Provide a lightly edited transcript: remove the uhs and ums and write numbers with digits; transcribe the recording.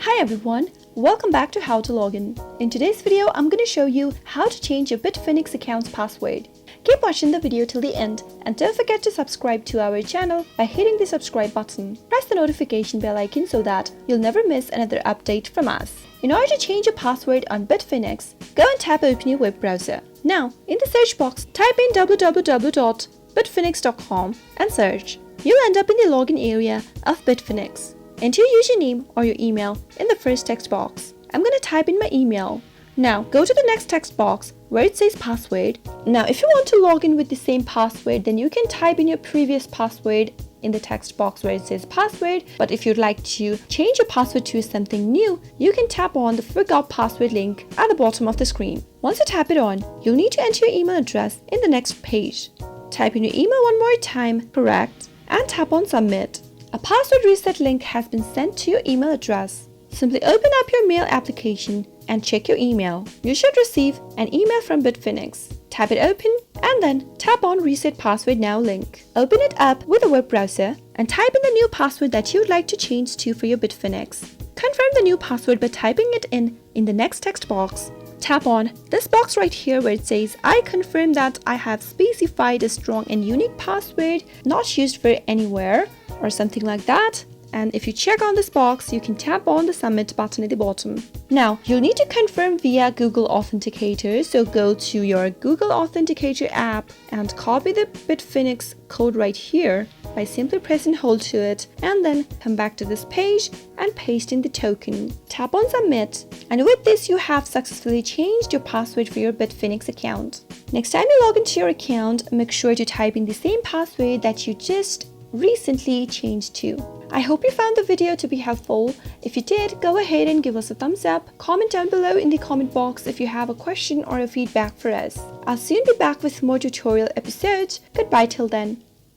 Hi everyone, welcome back to How to Login. In today's video, I'm going to show you how to change your Bitfinex account's password. Keep watching the video till the end and don't forget to subscribe to our channel by hitting the subscribe button. Press the notification bell icon so that you'll never miss another update from us. In order to change your password on Bitfinex, go and tap open your web browser. Now, in the search box, type in www.bitfinex.com and search. You'll end up in the login area of Bitfinex. Enter your username or your email in the first text box. I'm going to type in my email. Now go to the next text box where it says password. Now if you want to log in with the same password, then you can type in your previous password in the text box where it says password. But if you'd like to change your password to something new, you can tap on the forgot password link at the bottom of the screen. Once you tap it on, you'll need to enter your email address in the next page. Type in your email one more time, correct, and tap on submit. A password reset link has been sent to your email address. Simply open up your mail application and check your email. You should receive an email from Bitfinex. Tap it open and then tap on Reset Password Now link. Open it up with a web browser and type in the new password that you would like to change to for your Bitfinex. Confirm the new password by typing it in the next text box. Tap on this box right here where it says, I confirm that I have specified a strong and unique password not used for anywhere, or something like that. And if you check on this box, you can tap on the submit button at the bottom. Now, you'll need to confirm via Google Authenticator. So go to your Google Authenticator app and copy the Bitfinex code right here by simply pressing hold to it and then come back to this page and paste in the token. Tap on submit. And with this, you have successfully changed your password for your Bitfinex account. Next time you log into your account, make sure to type in the same password that you just recently changed to. I hope you found the video to be helpful. If you did, go ahead and give us a thumbs up. Comment down below in the comment box if you have a question or a feedback for us. I'll soon be back with more tutorial episodes. Goodbye till then.